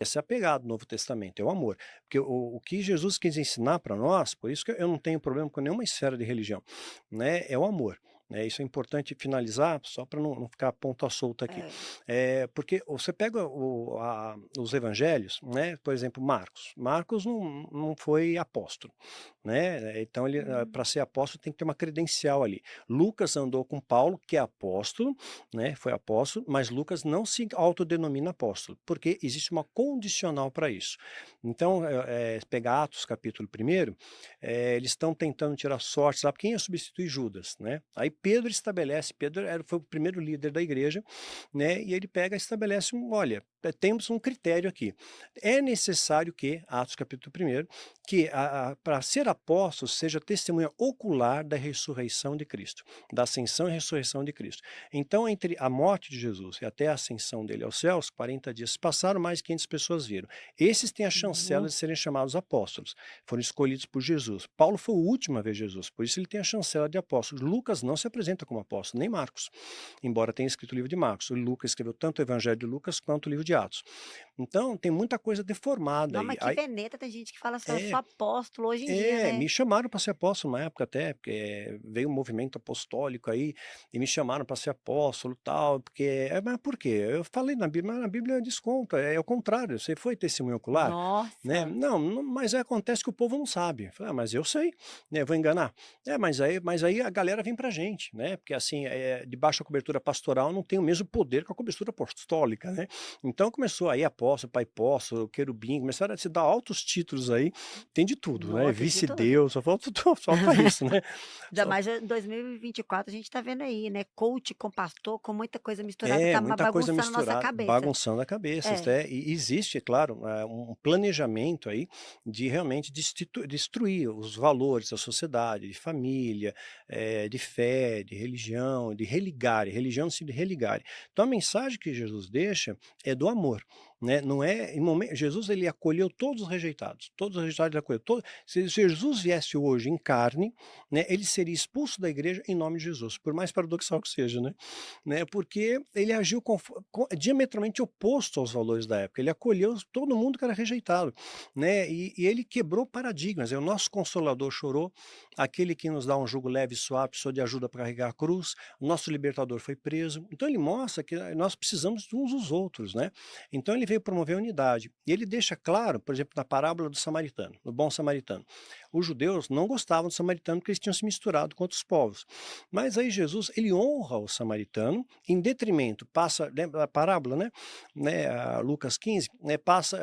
é ser apegado no Novo Testamento, é o amor. Porque o que Jesus quis ensinar para nós, por isso que eu não tenho problema com nenhuma esfera de religião, né, é o amor. Né, isso é importante finalizar, só para não ficar ponta solta aqui. É. Porque você pega os evangelhos, né, por exemplo, Marcos. Marcos não foi apóstolo, né, então ele, Hum. para ser apóstolo tem que ter uma credencial ali. Lucas andou com Paulo, que é apóstolo, né, foi apóstolo, mas Lucas não se autodenomina apóstolo, porque existe uma condicional para isso. Então, pegar Atos capítulo 1º, eles estão tentando tirar sorte, sabe quem ia substituir Judas, né. Aí Pedro estabelece, Pedro foi o primeiro líder da igreja, né, e ele pega e estabelece olha, temos um critério aqui, é necessário que, Atos capítulo 1º, que para ser apóstolo seja testemunha ocular da ressurreição de Cristo, da ascensão e ressurreição de Cristo. Então, entre a morte de Jesus e até a ascensão dele aos céus, 40 dias se passaram, mais de 500 pessoas viram. Esses têm a chancela Uhum. de serem chamados apóstolos, foram escolhidos por Jesus. Paulo foi o último a ver Jesus, por isso ele tem a chancela de apóstolo. Lucas não se apresenta como apóstolo, nem Marcos, embora tenha escrito o livro de Marcos. O Lucas escreveu tanto o evangelho de Lucas quanto o livro de Atos. Então, tem muita coisa deformada Não, aí. mas que veneta, tem gente que fala assim: "Eu É, sou apóstolo", hoje em dia, né. me chamaram para ser apóstolo na época até, porque veio um movimento apostólico aí, e me chamaram para ser apóstolo, tal, porque mas por quê? Eu falei na Bíblia, mas na Bíblia desconta, é o contrário, você foi testemunha ocular, né? Nossa. Não, mas acontece que o povo não sabe. Eu falei: "Ah, mas eu sei, né, vou enganar?". Mas aí a galera vem pra gente, né, porque assim, debaixo da cobertura pastoral não tem o mesmo poder que a cobertura apostólica, né. Então começou aí apóstolo, pai apóstolo, querubim, começaram a se dar altos títulos aí, tem de tudo, né, No tem de tudo. vice-deus, só falta falta isso, né. Ainda Só mais em 2024 a gente tá vendo aí, né, coach com pastor, com muita coisa misturada, tá muita coisa bagunçando nossa misturada, cabeça. bagunçando a cabeça, isso É. e existe, é claro, um planejamento aí de realmente destruir os valores da sociedade, de família, de fé, de religião, de religar, religião se de religar. Então a mensagem que Jesus deixa é do amor, né, não é em momen Jesus ele acolheu todos os rejeitados ele acolheu, se Jesus viesse hoje em carne, né, ele seria expulso da igreja em nome de Jesus, por mais paradoxal que seja, né, porque ele agiu diametralmente oposto aos valores da época, ele acolheu todo mundo que era rejeitado, né, e ele quebrou paradigmas, o nosso Consolador chorou, aquele que nos dá um jugo leve e suave, precisou de ajuda para carregar a cruz, o nosso libertador foi preso, então ele mostra que nós precisamos de uns dos outros, né, então ele veio promover a unidade, e ele deixa claro, por exemplo, na parábola do samaritano, do bom samaritano, os judeus não gostavam do samaritano porque eles tinham se misturado com outros povos, mas aí Jesus, ele honra o samaritano, em detrimento, passa, lembra a parábola, Lucas 15, né, passa,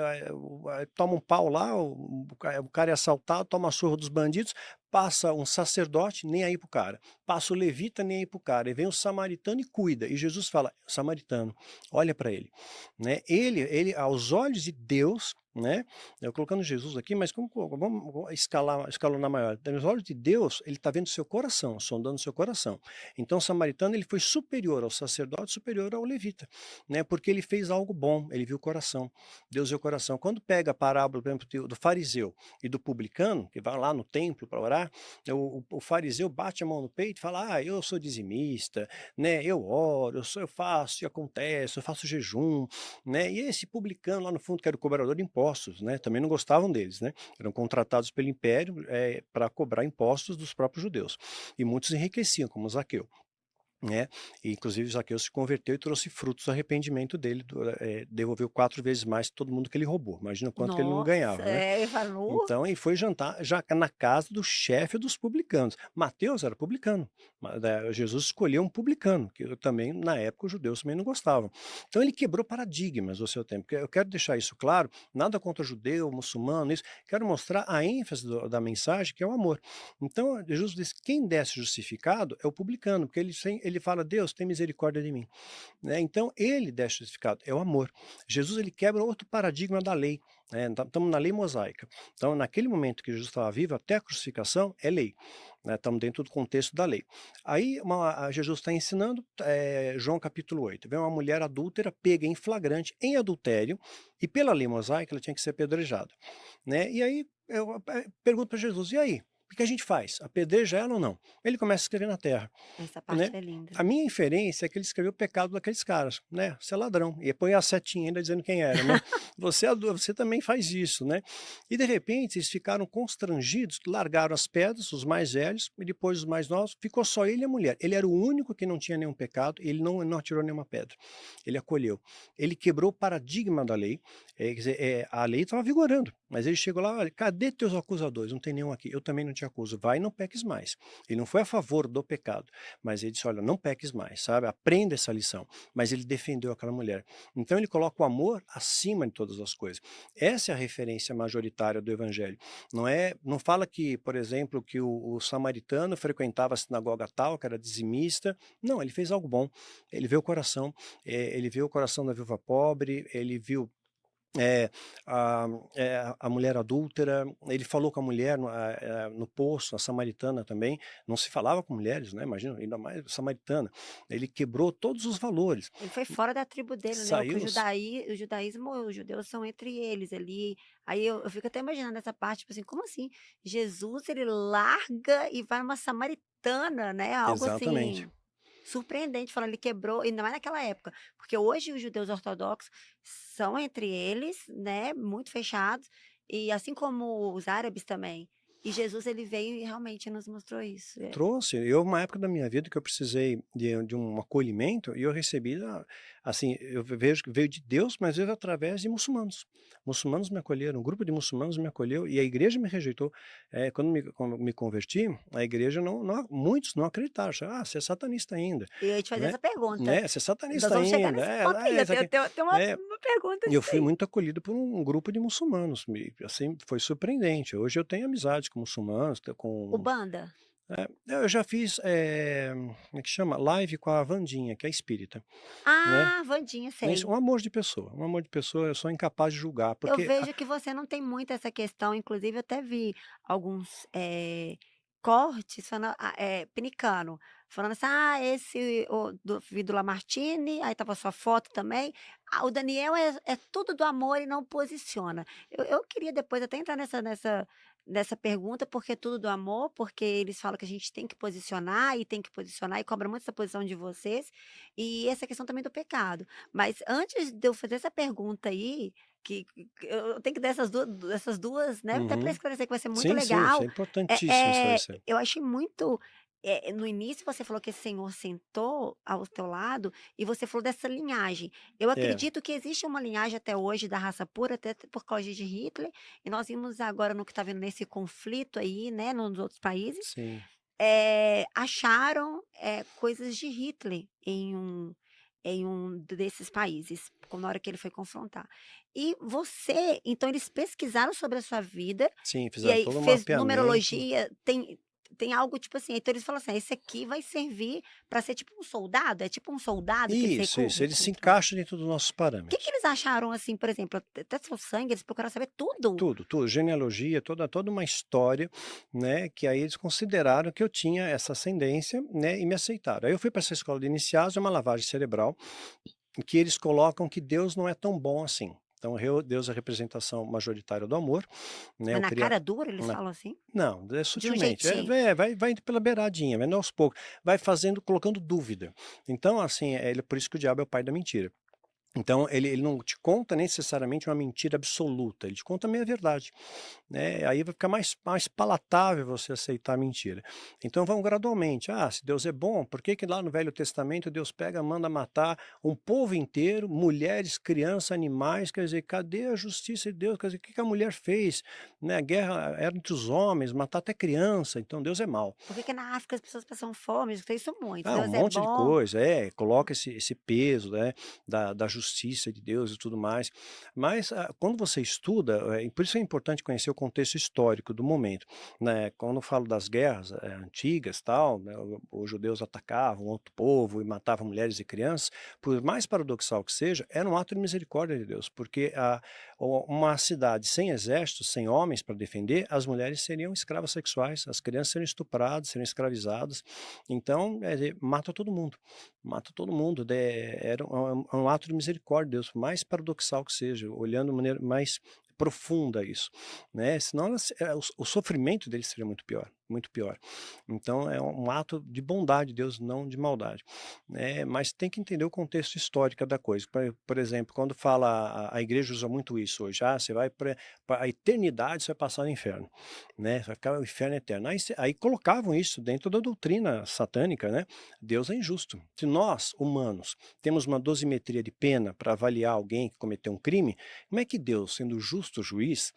toma um pau lá, o cara é assaltado, toma a surra dos bandidos, passa um sacerdote, nem aí pro cara, passa o levita, nem aí pro cara, e vem o samaritano e cuida, e Jesus fala: "Samaritano, olha para ele", né, ele aos olhos de Deus, né, eu colocando Jesus aqui, mas vamos escalonar maior, aos olhos de Deus, ele está vendo seu coração, sondando seu coração. Então o samaritano ele foi superior ao sacerdote, superior ao levita, né, porque ele fez algo bom, ele viu o coração, Deus viu o coração. Quando pega a parábola, por exemplo, do fariseu e do publicano, que vai lá no templo para orar, o fariseu bate a mão no peito e fala: "Ah, eu sou dizimista, né, eu oro, eu faço e acontece, eu faço jejum", né, e esse publicano lá no fundo, que era o cobrador de impostos, né, também não gostavam deles, né, eram contratados pelo império, para cobrar impostos dos próprios judeus, e muitos enriqueciam, como Zaqueu. Né, e inclusive Zaqueu se converteu e trouxe frutos do arrependimento dele, devolveu 4 vezes mais que todo mundo que ele roubou, imagina quanto que ele não Nossa, ganhava, né. eu falo: "Nu". Então e foi jantar já na casa do chefe dos publicanos. Mateus era publicano, Jesus escolheu um publicano, que também na época os judeus também não gostavam. Então ele quebrou paradigmas do seu tempo, eu quero deixar isso claro, nada contra judeu, muçulmano, isso, quero mostrar a ênfase da mensagem que é o amor. Então Jesus diz: "Quem desce justificado é o publicano", porque ele fala: "Deus, tem misericórdia de mim", né, então ele desce justificado, é o amor. Jesus ele quebra outro paradigma da lei, né, estamos na lei mosaica. Então naquele momento que Jesus estava vivo, até a crucificação é lei, né, estamos dentro do contexto da lei. Aí Jesus está ensinando, João capítulo 8, vem uma mulher adúltera pega em flagrante em adultério, e pela lei mosaica ela tinha que ser apedrejada, né, e aí eu pergunto para Jesus: "E aí?" O que a gente faz? Apedreja ela ou não? Ele começa a escrever na terra, Essa né. parte é linda. A minha inferência é que ele escreveu o pecado daqueles caras, né, "Você é ladrão", e põe a setinha ainda dizendo quem era, né, você também faz isso", né. E de repente eles ficaram constrangidos, largaram as pedras, os mais velhos, e depois os mais novos, ficou só ele e a mulher. Ele era o único que não tinha nenhum pecado, ele não atirou nenhuma pedra, ele acolheu. Ele quebrou o paradigma da lei, quer dizer, a lei estava vigorando, mas ele chegou lá: "Olha, cadê teus acusadores? Não tem nenhum aqui, eu também não te acuso, vai e não peques mais". Ele não foi a favor do pecado, mas ele disse: "Olha, não peques mais", sabe, aprenda essa lição. Mas ele defendeu aquela mulher. Então ele coloca o amor acima de todas as coisas. Essa é a referência majoritária do evangelho. Não fala que, por exemplo, que o samaritano frequentava a sinagoga tal, que era dizimista. Não, ele fez algo bom. Ele vê o coração, ele viu o coração da viúva pobre, ele viu é, a mulher adúltera, ele falou com a mulher no poço, a samaritana também, não se falava com mulheres, né, imagina, ainda mais samaritana. Ele quebrou todos os valores, Ele foi fora da tribo dele, né, o que saiu nos o judaísmo, os judeus são entre eles ali, aí eu fico até imaginando essa parte, tipo assim, como assim? Jesus ele larga e vai numa samaritana, né, algo exatamente. assim, surpreendente, falando ele quebrou ainda mais naquela época, porque hoje os judeus ortodoxos são entre eles, né, muito fechados, e assim como os árabes também, e Jesus ele veio e realmente nos mostrou isso, é. Trouxe. Eu uma época da minha vida que eu precisei de um acolhimento e eu recebi assim, eu vejo que veio de Deus, mas veio através de muçulmanos. Muçulmanos me acolheram, um grupo de muçulmanos me acolheu e a igreja me rejeitou. Quando me converti, a igreja muitos não acreditaram, acharam: "Ah, você é satanista ainda", Eu ia te fazer né. essa pergunta. Né, "Você é Nós satanista vamos chegar ainda", nesse ponto aí, eu isso aqui, tenho uma né. pergunta E eu disso fui aí. muito acolhido por um grupo de muçulmanos, assim, foi surpreendente. Hoje eu tenho amizade com muçulmanos, O Banda? eu já fiz, como é que chama? Live com a Wandinha, que é espírita, né. Ah, Wandinha, Isso, sei. um amor de pessoa, eu sou incapaz de julgar, Eu porque vejo que você não tem muito essa questão, inclusive eu até vi alguns, cortes falando, pinicando, falando assim: "Ah, esse o do Vítor Lamartine", aí estava sua foto também. "Ah, o Daniel é tudo do amor e não posiciona". Eu queria depois até entrar nessa pergunta, porque é tudo do amor, porque eles falam que a gente tem que posicionar e cobra muito essa posição de vocês, e essa questão também do pecado. Mas antes de eu fazer essa pergunta aí, que eu tenho que dar essas duas, né, até para uhum. esclarecer que vai ser muito Sim, sim, isso é legal. importantíssimo esclarecer. Eu achei muito, no início você falou que esse senhor sentou ao teu lado e você falou dessa linhagem. Eu É, acredito que existe uma linhagem até hoje da raça pura, até por causa de Hitler, e nós vimos agora no que está vendo nesse conflito aí, né, nos outros países, sim. acharam, coisas de Hitler em um desses países, na hora que ele foi confrontar. E você então eles pesquisaram sobre a sua vida, Sim, e fizeram aí todo o fez mapeamento. numerologia, tem algo tipo assim, então eles falam assim: "Esse aqui vai servir para ser tipo um soldado", é tipo um soldado que eles Isso, ele se recrutam? encaixa dentro dos nossos O que que parâmetros. eles acharam, assim, por exemplo, até seu sangue, eles procuraram saber tudo? Tudo, tudo, genealogia, toda uma história, né, que aí eles consideraram que eu tinha essa ascendência, né, e me aceitaram. Aí eu fui para essa escola de iniciados, é uma lavagem cerebral, em que eles colocam que Deus não é tão bom assim. Então, Deus é a representação majoritária do amor, né, Mas o na cria cara dura eles na falam assim? não, é De um sutilmente, jeitinho. vai indo pela beiradinha, vai indo aos poucos, vai fazendo colocando dúvida. Então, assim, por isso que o diabo é o pai da mentira. Então ele não te conta necessariamente uma mentira absoluta, ele te conta a meia verdade, né, aí vai ficar mais palatável você aceitar a mentira. Então vamos gradualmente, se Deus é bom, por que que lá no Velho Testamento Deus pega, manda matar um povo inteiro, mulheres, crianças, animais, quer dizer, cadê a justiça de Deus? Quer dizer, o que que a mulher fez? Né, a guerra era entre os homens, matar até criança, então Deus é mau. Por que que na África as pessoas passam fome? Eu escutei isso muito. Um Deus é monte de bom. coisa, coloca esse peso, né, da justiça de Deus e tudo mais. Mas, quando você estuda, e por isso é importante conhecer o contexto histórico do momento, né. Quando eu falo das guerras, antigas, tal, né, os judeus atacavam outro povo e matavam mulheres e crianças, por mais paradoxal que seja, era um ato de misericórdia de Deus, porque uma cidade sem exército, sem homens para defender, as mulheres seriam escravas sexuais, as crianças seriam estupradas, seriam escravizadas. Então, mata todo mundo, era um ato de misericórdia de Deus, por mais paradoxal que seja, olhando de maneira mais profunda isso, né, senão o sofrimento deles seria muito pior. muito pior. Então é um ato de bondade de Deus, não de maldade, né, mas tem que entender o contexto histórico da coisa. Por exemplo, quando fala a igreja usa muito isso hoje: "Ah, você vai pra a eternidade você vai passar no inferno, né, vai ficar o inferno eterno". Aí colocavam isso dentro da doutrina satânica, né. Deus é injusto. Se nós, humanos, temos uma dosimetria de pena para avaliar alguém que cometeu um crime, como é que Deus, sendo justo juiz,